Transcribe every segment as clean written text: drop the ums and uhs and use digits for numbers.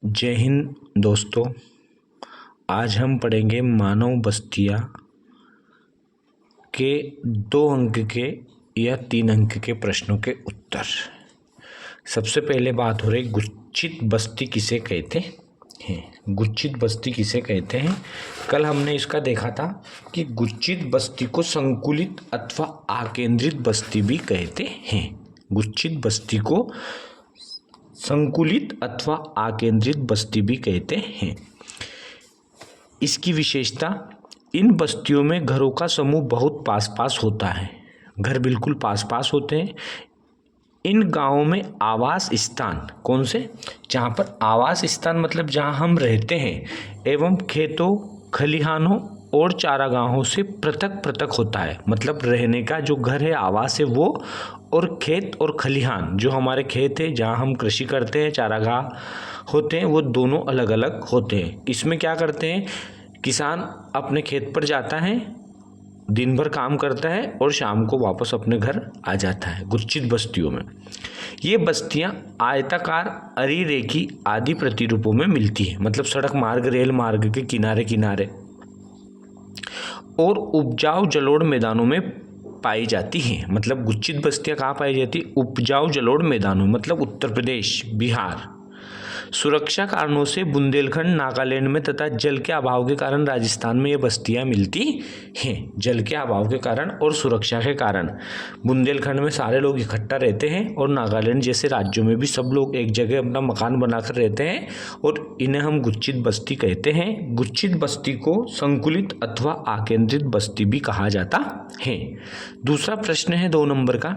जय हिंद दोस्तों। आज हम पढ़ेंगे मानव बस्तियाँ के 2 अंक के या 3 अंक के प्रश्नों के उत्तर। सबसे पहले बात हो रही गुच्छित बस्ती किसे कहते हैं। गुच्छित बस्ती किसे कहते हैं। कल हमने इसका देखा था कि गुच्छित बस्ती को संकुलित अथवा आकेंद्रित बस्ती भी कहते हैं। गुच्छित बस्ती को संकुलित अथवा आकेंद्रित बस्ती भी कहते हैं। इसकी विशेषता, इन बस्तियों में घरों का समूह बहुत पास पास होता है। घर बिल्कुल पास पास होते हैं। इन गांवों में आवास स्थान कौन से, जहाँ पर आवास स्थान मतलब जहाँ हम रहते हैं एवं खेतों, खलिहानों और चारागाहों से पृथक पृथक होता है। मतलब रहने का जो घर है, आवास है वो, और खेत और खलिहान जो हमारे खेत है जहाँ हम कृषि करते हैं, चारागाह होते हैं, वो दोनों अलग अलग होते हैं। इसमें क्या करते हैं, किसान अपने खेत पर जाता है, दिन भर काम करता है और शाम को वापस अपने घर आ जाता है। गुच्छित बस्तियों में ये बस्तियां आयताकार, अरीरेखी आदि प्रतिरूपों में मिलती है। मतलब सड़क मार्ग, रेल मार्ग के किनारे किनारे, और उपजाऊ जलोढ़ मैदानों में पाई जाती हैं। मतलब गुच्छित बस्तियां कहाँ पाई जाती है, उपजाऊ जलोढ़ मैदानों, मतलब उत्तर प्रदेश, बिहार। सुरक्षा कारणों से बुंदेलखंड, नागालैंड में तथा जल के अभाव के कारण राजस्थान में ये बस्तियां मिलती हैं। जल के अभाव के कारण और सुरक्षा के कारण बुंदेलखंड में सारे लोग इकट्ठा रहते हैं और नागालैंड जैसे राज्यों में भी सब लोग एक जगह अपना मकान बनाकर रहते हैं, और इन्हें हम गुच्छित बस्ती कहते हैं। गुच्छित बस्ती को संकुलित अथवा आकेंद्रित बस्ती भी कहा जाता है। दूसरा प्रश्न है 2 नंबर का,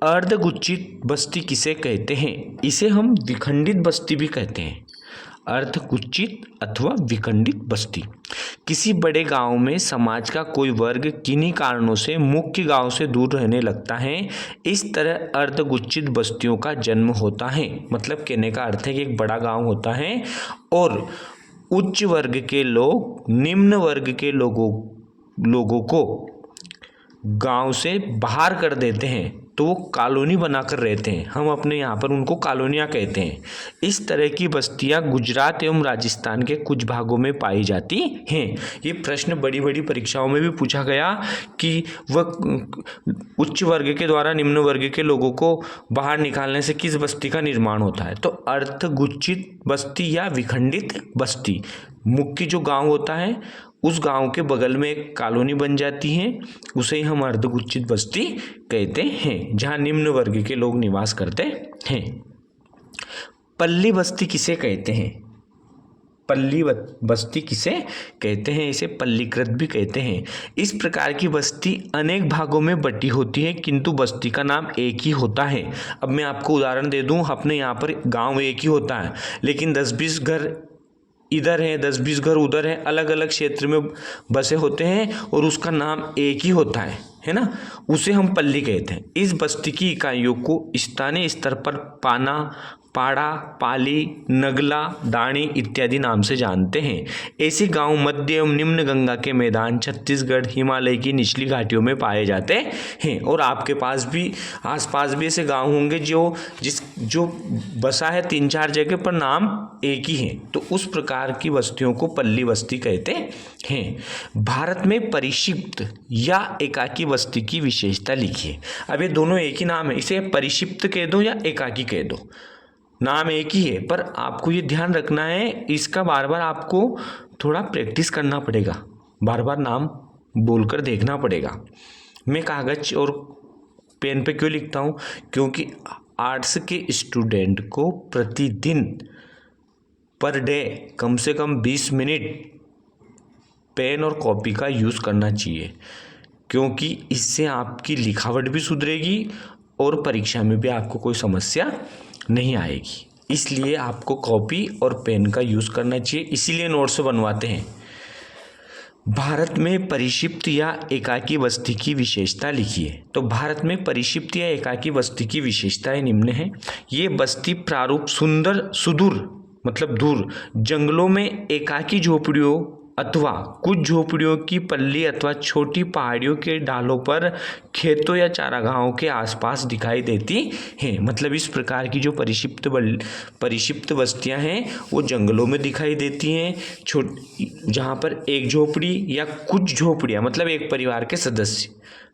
अर्धगुच्छित बस्ती किसे कहते हैं। इसे हम विखंडित बस्ती भी कहते हैं। अर्धगुच्छित अथवा विखंडित बस्ती, किसी बड़े गांव में समाज का कोई वर्ग किन्हीं कारणों से मुख्य गांव से दूर रहने लगता है। इस तरह अर्धगुच्छित बस्तियों का जन्म होता है। मतलब कहने का अर्थ है कि एक बड़ा गांव होता है और उच्च वर्ग के लोग निम्न वर्ग के लोगों को गांव से बाहर कर देते हैं, तो वो कॉलोनी बनाकर रहते हैं। हम अपने यहाँ पर उनको कॉलोनियाँ कहते हैं। इस तरह की बस्तियाँ गुजरात एवं राजस्थान के कुछ भागों में पाई जाती हैं। ये प्रश्न बड़ी बड़ी परीक्षाओं में भी पूछा गया कि वह उच्च वर्ग के द्वारा निम्न वर्ग के लोगों को बाहर निकालने से किस बस्ती का निर्माण होता है। तो अर्धगुच्छित बस्ती या विखंडित बस्ती, मुख्य जो गाँव होता है उस गांव के बगल में एक कॉलोनी बन जाती है, उसे ही हम अर्धगुच्छित बस्ती कहते हैं, जहां निम्न वर्ग के लोग निवास करते हैं। पल्ली बस्ती किसे कहते हैं। पल्ली बस्ती किसे कहते हैं, इसे पल्लीकृत भी कहते हैं। इस प्रकार की बस्ती अनेक भागों में बटी होती है, किंतु बस्ती का नाम एक ही होता है। अब मैं आपको उदाहरण दे दूं, अपने यहाँ पर गाँव एक ही होता है, लेकिन 10-20 घर इधर है, 10-20 घर उधर है, अलग अलग क्षेत्र में बसे होते हैं और उसका नाम एक ही होता है ना, उसे हम पल्ली कहते हैं। इस बस्ती की इकाइयों को स्थानीय स्तर पर पाना, पाड़ा, पाली, नगला, दाणी इत्यादि नाम से जानते हैं। ऐसे गांव मध्य एवं निम्न गंगा के मैदान, छत्तीसगढ़, हिमालय की निचली घाटियों में पाए जाते हैं। और आपके पास भी आसपास भी ऐसे गांव होंगे जो बसा है 3-4 जगह पर नाम एक ही है, तो उस प्रकार की बस्तियों को पल्ली बस्ती कहते हैं। भारत में परिक्षिप्त या एकाकी बस्ती की विशेषता लिखिए। अब ये दोनों एक ही नाम है, इसे परिक्षिप्त कह दो या एकाकी कह दो, नाम एक ही है, पर आपको ये ध्यान रखना है, इसका बार बार आपको थोड़ा प्रैक्टिस करना पड़ेगा, बार बार नाम बोलकर देखना पड़ेगा। मैं कागज और पेन पे क्यों लिखता हूँ, क्योंकि आर्ट्स के स्टूडेंट को प्रतिदिन पर डे कम से कम 20 मिनट पेन और कॉपी का यूज़ करना चाहिए, क्योंकि इससे आपकी लिखावट भी सुधरेगी और परीक्षा में भी आपको कोई समस्या नहीं आएगी। इसलिए आपको कॉपी और पेन का यूज़ करना चाहिए, इसीलिए नोट्स बनवाते हैं। भारत में परिक्षिप्त या एकाकी बस्ती की विशेषता लिखिए। तो भारत में परिक्षिप्त या एकाकी बस्ती की विशेषताएं निम्न हैं। ये बस्ती प्रारूप सुंदर, सुदूर मतलब दूर जंगलों में एकाकी झोपड़ियों अथवा कुछ झोपड़ियों की पल्ली अथवा छोटी पहाड़ियों के ढालों पर खेतों या चारागाहों के आसपास दिखाई देती हैं। मतलब इस प्रकार की जो परिक्षिप्त बस्तियां हैं वो जंगलों में दिखाई देती हैं, जहाँ पर एक झोपड़ी या कुछ झोपड़ियाँ मतलब एक परिवार के सदस्य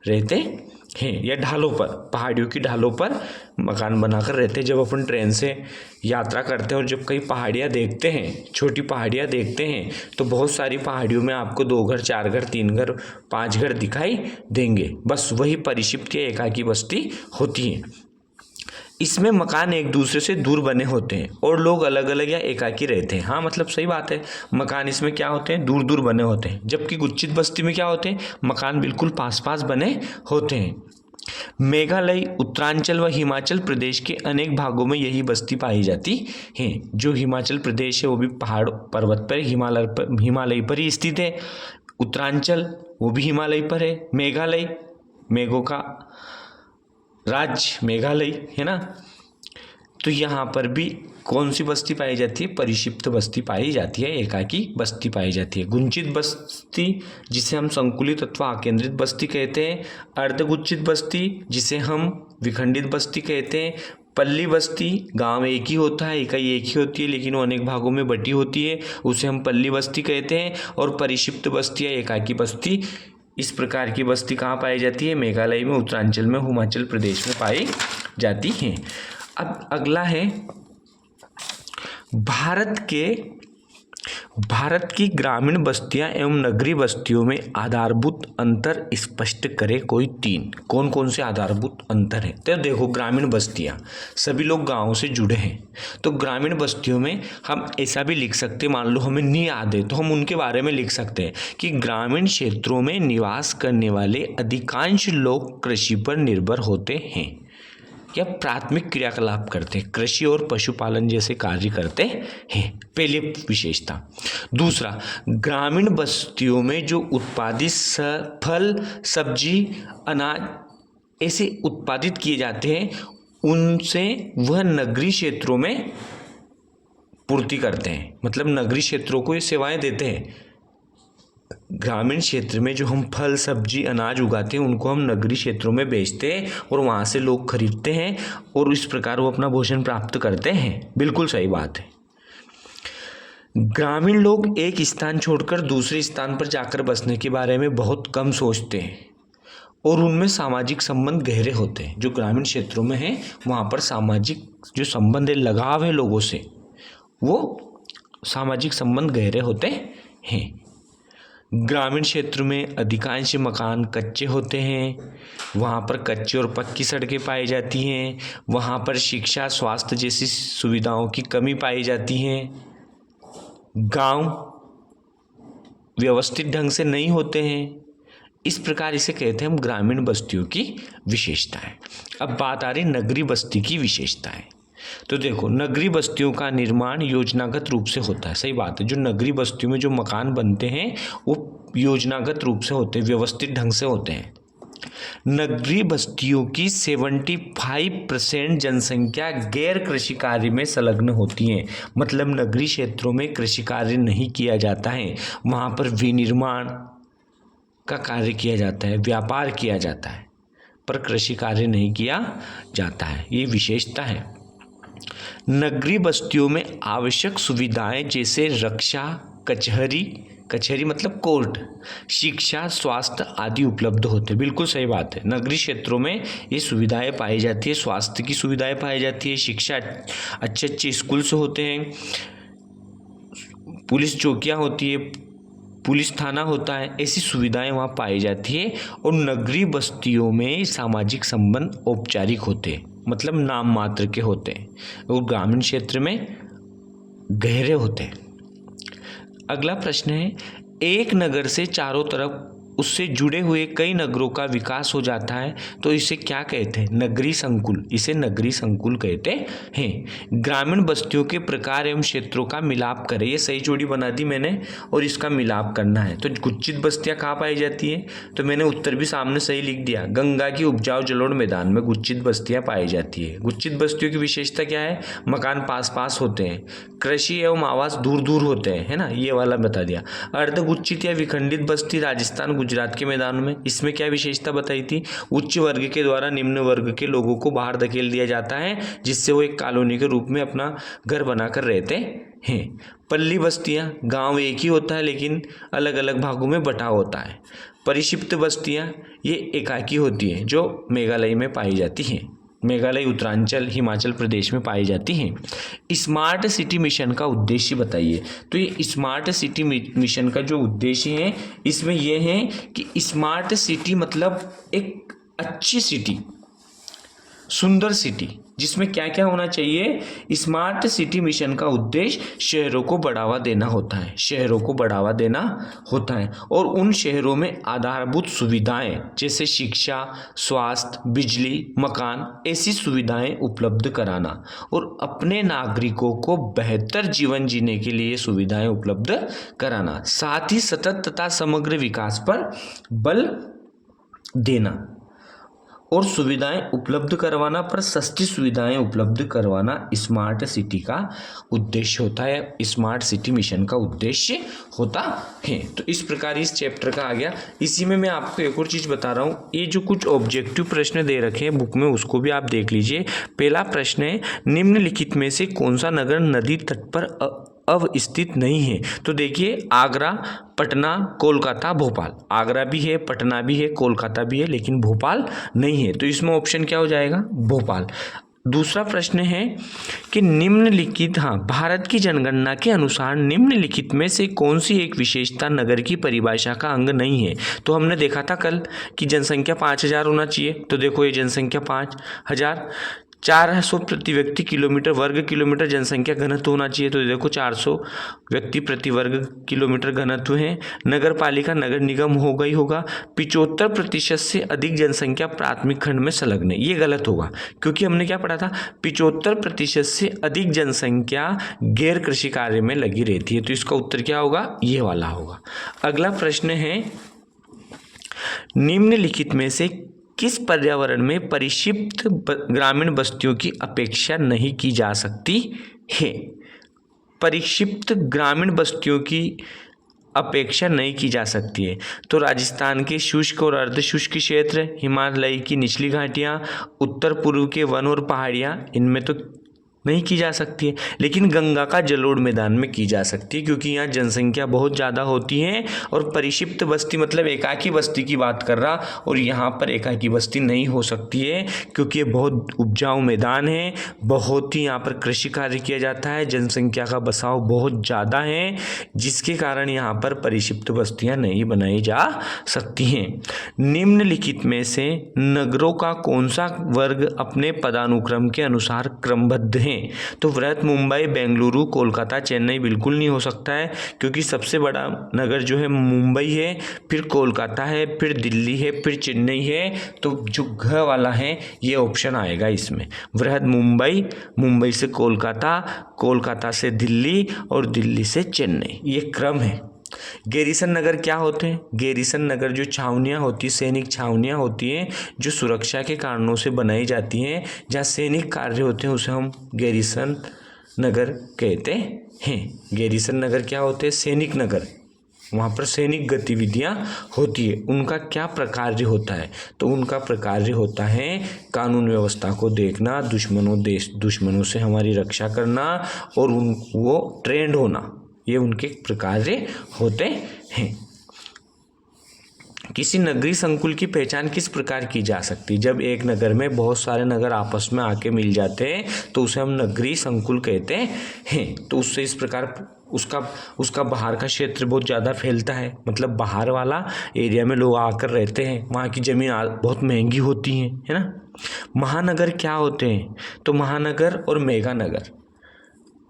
रहते हैं, या ढालों पर, पहाड़ियों की ढालों पर मकान बनाकर रहते हैं। जब अपन ट्रेन से यात्रा करते हैं और जब कई पहाड़ियाँ देखते हैं, छोटी पहाड़ियाँ देखते हैं, तो बहुत सारी पहाड़ियों में आपको 2 घर, 4 घर, 3 घर, 5 घर दिखाई देंगे। बस वही परिक्षिप्त या एकाकी बस्ती होती है। इसमें मकान एक दूसरे से दूर बने होते हैं और लोग अलग अलग या एकाकी रहते हैं। हाँ, मतलब सही बात है, मकान इसमें क्या होते हैं, दूर दूर बने होते हैं। जबकि गुच्छित बस्ती में क्या होते हैं, मकान बिल्कुल पास पास बने होते हैं। मेघालय, उत्तरांचल व हिमाचल प्रदेश के अनेक भागों में यही बस्ती पाई जाती है। जो हिमाचल प्रदेश है वो भी पहाड़ पर्वत पर, हिमालय पर ही स्थित है। उत्तरांचल वो भी हिमालय पर है। मेघालय, मेघों का राज्य मेघालय है ना, तो यहाँ पर भी कौन सी बस्ती पाई जाती है, परिक्षिप्त बस्ती पाई जाती है, एकाकी बस्ती पाई जाती है। गुंचित बस्ती जिसे हम संकुलित अथवा आकेंद्रित बस्ती कहते हैं। अर्धगुच्छित बस्ती जिसे हम विखंडित बस्ती कहते हैं। पल्ली बस्ती, गांव एक ही होता है, इकाई एक ही होती है लेकिन वो अनेक भागों में बटी होती है, उसे हम पल्ली बस्ती कहते हैं। और परिक्षिप्त बस्ती या एकाकी बस्ती, इस प्रकार की बस्ती कहाँ पाई जाती है, मेघालय में, उत्तरांचल में, हिमाचल प्रदेश में पाई जाती हैं। अब अगला है भारत की ग्रामीण बस्तियां एवं नगरीय बस्तियों में आधारभूत अंतर स्पष्ट करें कोई 3। कौन कौन से आधारभूत अंतर है? तो देखो, ग्रामीण बस्तियां, सभी लोग गांवों से जुड़े हैं, तो ग्रामीण बस्तियों में हम ऐसा भी लिख सकते हैं, मान लो हमें नहीं याद है तो हम उनके बारे में लिख सकते हैं कि ग्रामीण क्षेत्रों में निवास करने वाले अधिकांश लोग कृषि पर निर्भर होते हैं या प्राथमिक क्रियाकलाप करते हैं, कृषि और पशुपालन जैसे कार्य करते हैं, पहली विशेषता। दूसरा, ग्रामीण बस्तियों में जो उत्पादित फल, सब्जी, अनाज ऐसे उत्पादित किए जाते हैं उनसे वह नगरीय क्षेत्रों में पूर्ति करते हैं, मतलब नगरीय क्षेत्रों को ये सेवाएं देते हैं। ग्रामीण क्षेत्र में जो हम फल, सब्जी, अनाज उगाते हैं उनको हम नगरीय क्षेत्रों में बेचते हैं और वहाँ से लोग खरीदते हैं और इस प्रकार वो अपना भोजन प्राप्त करते हैं। बिल्कुल सही बात है। ग्रामीण लोग एक स्थान छोड़कर दूसरे स्थान पर जाकर बसने के बारे में बहुत कम सोचते हैं और उनमें सामाजिक संबंध गहरे होते हैं। जो ग्रामीण क्षेत्रों में है वहाँ पर सामाजिक जो संबंध है, लगाव है लोगों से, वो सामाजिक संबंध गहरे होते हैं। ग्रामीण क्षेत्र में अधिकांश मकान कच्चे होते हैं, वहाँ पर कच्ची और पक्की सड़कें पाई जाती हैं, वहाँ पर शिक्षा, स्वास्थ्य जैसी सुविधाओं की कमी पाई जाती है। गांव व्यवस्थित ढंग से नहीं होते हैं। इस प्रकार इसे कहते हैं हम ग्रामीण बस्तियों की विशेषताएं। अब बात आ रही नगरीय बस्ती की विशेषताएं। तो देखो, नगरीय बस्तियों का निर्माण योजनागत रूप से होता है। सही बात है, जो नगरीय बस्तियों में जो मकान बनते हैं वो योजनागत रूप से होते हैं, व्यवस्थित ढंग से होते हैं। नगरीय बस्तियों की 75% जनसंख्या गैर कृषि कार्य में संलग्न होती है। मतलब नगरीय क्षेत्रों में कृषि कार्य नहीं किया जाता है, वहाँ पर विनिर्माण का कार्य किया जाता है, व्यापार किया जाता है, पर कृषि कार्य नहीं किया जाता है। ये विशेषता है। नगरीय बस्तियों में आवश्यक सुविधाएं जैसे रक्षा, कचहरी मतलब कोर्ट, शिक्षा, स्वास्थ्य आदि उपलब्ध होते हैं। बिल्कुल सही बात है, नगरीय क्षेत्रों में ये सुविधाएं पाई जाती है, स्वास्थ्य की सुविधाएं पाई जाती है, शिक्षा, अच्छे अच्छे स्कूल्स होते हैं, पुलिस चौकियां होती है, पुलिस थाना होता है, ऐसी सुविधाएं वहाँ पाई जाती है। और नगरीय बस्तियों में सामाजिक संबंध औपचारिक होते हैं, मतलब नाम मात्र के होते हैं, और ग्रामीण क्षेत्र में गहरे होते हैं। अगला प्रश्न है, एक नगर से चारों तरफ उससे जुड़े हुए कई नगरों का विकास हो जाता है तो इसे क्या कहते हैं? नगरीय संकुल। इसे नगरीय संकुल कहते हैं। ग्रामीण बस्तियों के प्रकार एवं क्षेत्रों का मिलाप करें। ये सही जोड़ी बना दी मैंने और इसका मिलाप करना है। तो गुच्छित बस्तियां कहाँ पाई जाती है? तो मैंने उत्तर भी सामने सही लिख दिया, गंगा की उपजाऊ जलोढ़ मैदान में गुच्छित बस्तियां पाई जाती है। गुच्छित बस्तियों की विशेषता क्या है? मकान पास पास होते हैं, कृषि एवं आवास दूर दूर होते हैं, है ना, ये वाला बता दिया। अर्धगुच्छित या विखंडित बस्ती राजस्थान गुजरात के मैदानों में, इसमें क्या विशेषता बताई थी? उच्च वर्ग के द्वारा निम्न वर्ग के लोगों को बाहर धकेल दिया जाता है जिससे वो एक कॉलोनी के रूप में अपना घर बनाकर रहते हैं। पल्ली बस्तियां, गांव एक ही होता है लेकिन अलग अलग भागों में बटा होता है। परिक्षिप्त बस्तियां ये एकाकी होती हैं जो मेघालय में पाई जाती हैं। मेघालय, उत्तरांचल, हिमाचल प्रदेश में पाई जाती हैं। स्मार्ट सिटी मिशन का उद्देश्य बताइए। तो ये स्मार्ट सिटी मिशन का जो उद्देश्य है इसमें यह है कि स्मार्ट सिटी मतलब एक अच्छी सिटी, सुंदर सिटी, जिसमें क्या क्या होना चाहिए? स्मार्ट सिटी मिशन का उद्देश्य शहरों को बढ़ावा देना होता है, शहरों को बढ़ावा देना होता है और उन शहरों में आधारभूत सुविधाएं जैसे शिक्षा, स्वास्थ्य, बिजली, मकान, ऐसी सुविधाएं उपलब्ध कराना और अपने नागरिकों को बेहतर जीवन जीने के लिए सुविधाएं उपलब्ध कराना, साथ ही सतत तथा समग्र विकास पर बल देना और सुविधाएं उपलब्ध करवाना, पर सस्ती सुविधाएं उपलब्ध करवाना स्मार्ट सिटी का उद्देश्य होता है, स्मार्ट सिटी मिशन का उद्देश्य होता है। तो इस प्रकार इस चैप्टर का आ गया। इसी में मैं आपको एक और चीज़ बता रहा हूँ, ये जो कुछ ऑब्जेक्टिव प्रश्न दे रखे हैं बुक में उसको भी आप देख लीजिए। पहला प्रश्न है, निम्नलिखित में से कौन सा नगर नदी तट पर अवस्थित नहीं है? तो देखिए, आगरा, पटना, कोलकाता, भोपाल। आगरा भी है, पटना भी है, कोलकाता भी है, लेकिन भोपाल नहीं है। तो इसमें ऑप्शन क्या हो जाएगा? भोपाल। दूसरा प्रश्न है कि निम्नलिखित, भारत की जनगणना के अनुसार निम्नलिखित में से कौन सी एक विशेषता नगर की परिभाषा का अंग नहीं है? तो हमने देखा था कल कि जनसंख्या 5000 होना चाहिए। तो देखो ये जनसंख्या 5000, 400 प्रति व्यक्ति किलोमीटर वर्ग किलोमीटर जनसंख्या घनत्व होना चाहिए। तो देखो 400 व्यक्ति प्रति वर्ग किलोमीटर घनत्व है। नगर पालिका, नगर निगम होगा ही होगा। 75% से अधिक जनसंख्या प्राथमिक खंड में संलग्न है, ये गलत होगा क्योंकि हमने क्या पढ़ा था? 75% से अधिक जनसंख्या गैर कृषि कार्य में लगी रहती है। तो इसका उत्तर क्या होगा? ये वाला होगा। अगला प्रश्न है, निम्नलिखित में से किस पर्यावरण में परिक्षिप्त ग्रामीण बस्तियों की अपेक्षा नहीं की जा सकती है? परिक्षिप्त ग्रामीण बस्तियों की अपेक्षा नहीं की जा सकती है। तो राजस्थान के शुष्क और अर्धशुष्क क्षेत्र, हिमालय की निचली घाटियाँ, उत्तर पूर्व के वन और पहाड़ियाँ, इनमें तो नहीं की जा सकती है। लेकिन गंगा का जलोढ़ मैदान में की जा सकती है क्योंकि यहाँ जनसंख्या बहुत ज़्यादा होती है और परिक्षिप्त बस्ती मतलब एकाकी बस्ती की बात कर रहा, और यहाँ पर एकाकी बस्ती नहीं हो सकती है क्योंकि ये बहुत उपजाऊ मैदान है, बहुत ही यहाँ पर कृषि कार्य किया जाता है, जनसंख्या का बसाव बहुत ज़्यादा है, जिसके कारण यहाँ पर परिक्षिप्त बस्तियाँ नहीं बनाई जा सकती हैं। निम्नलिखित में से नगरों का कौन सा वर्ग अपने पदानुक्रम के अनुसार क्रमबद्ध है? तो वृहत मुंबई, बेंगलुरु, कोलकाता, चेन्नई बिल्कुल नहीं हो सकता है क्योंकि सबसे बड़ा नगर जो है मुंबई है, फिर कोलकाता है, फिर दिल्ली है, फिर चेन्नई है। तो जो घ वाला है ये ऑप्शन आएगा इसमें, वृहत मुंबई, मुंबई से कोलकाता, कोलकाता से दिल्ली और दिल्ली से चेन्नई, ये क्रम है। गैरिसन नगर क्या होते हैं? गैरिसन नगर जो छावनियाँ होती, सैनिक छावनियाँ होती हैं जो सुरक्षा के कारणों से बनाई जाती हैं, जहाँ सैनिक कार्य होते हैं, उसे हम गैरिसन नगर कहते हैं। गैरिसन नगर क्या होते हैं? सैनिक नगर, वहाँ पर सैनिक गतिविधियाँ होती है। उनका क्या प्रकार्य होता है? तो उनका प्रकार्य होता है कानून व्यवस्था को देखना, दुश्मनों से हमारी रक्षा करना और वो ट्रेंड होना, ये उनके प्रकार्य होते हैं। किसी नगरीय संकुल की पहचान किस प्रकार की जा सकती है? जब एक नगर में बहुत सारे नगर आपस में आके मिल जाते हैं तो उसे हम नगरीय संकुल कहते हैं। तो उससे इस प्रकार उसका बाहर का क्षेत्र बहुत ज़्यादा फैलता है, मतलब बाहर वाला एरिया में लोग आकर रहते हैं, वहाँ की ज़मीन बहुत महंगी होती है ना। महानगर क्या होते हैं? तो महानगर और मेगा नगर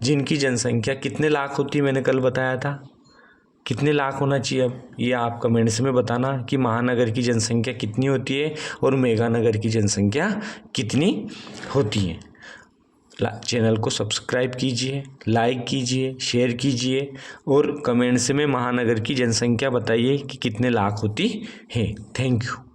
जिनकी जनसंख्या कितने लाख होती है, मैंने कल बताया था कितने लाख होना चाहिए अब ये आप कमेंट्स में बताना कि महानगर की जनसंख्या कितनी होती है और मेगानगर की जनसंख्या कितनी होती है। चैनल को सब्सक्राइब कीजिए, लाइक कीजिए, शेयर कीजिए और कमेंट्स में महानगर की जनसंख्या बताइए कि कितने लाख होती है। Thank you.